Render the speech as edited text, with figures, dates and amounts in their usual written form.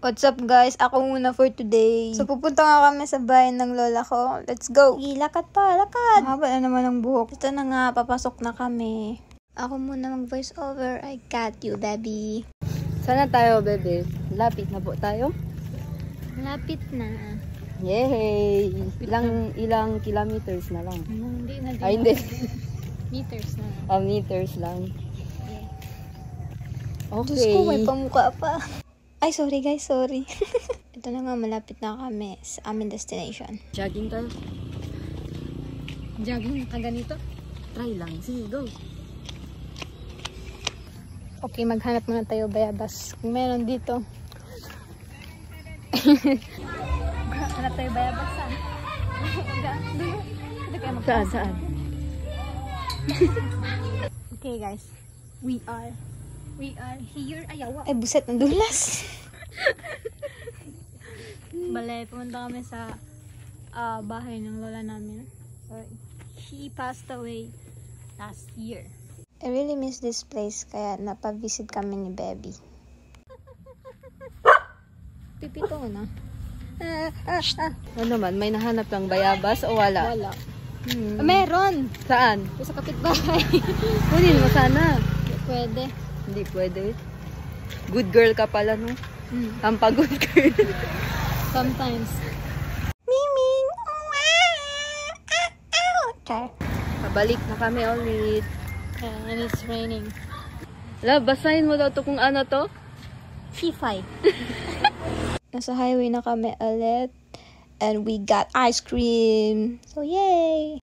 What's up guys? Ako muna for today. So pupunta nga kami sa bahay ng lola ko. Let's go! Lakad pa, lakad! Haba na naman ang buhok. Ito na nga, papasok na kami. Ako muna mag-voice over. I got you, baby. Sana tayo, bebe. Lapit na po tayo. Lapit na. Yay! Ilang kilometers na lang. Hindi na. Ay, hindi. Meters na. Meters lang. Okay. Diyos ko, may pamukha pa. Ay, sorry guys, sorry. Ito na nga, malapit na kami sa aming destination. Jogging tayo. Jogging ka ganito? Try lang. Sige, go. Okay, maghanap muna tayo bayabas. Kung meron dito. Hanap tayo bayabas, saan? Saan? Okay guys, we are here. Ayaw. Ay, buset, nandulas. Bale, pumunta kami sa bahay ng lola namin. He passed away last year. I really miss this place, kaya napavisit kami ni Baby. Pipito ko na. Ano naman, may nahanap kang bayabas o wala? Wala. Meron! Saan? Sa kapitbahay. Kunin mo sana. Pwede. Hindi pwede. Good girl ka pala, no? Tampa good girl. Sometimes. Miming! Char. Pabalik na kami ulit. And it's raining. Love, basahin mo daw to kung ano to? Fifay. Nasa highway na kami ulit. And we got ice cream. So, yay!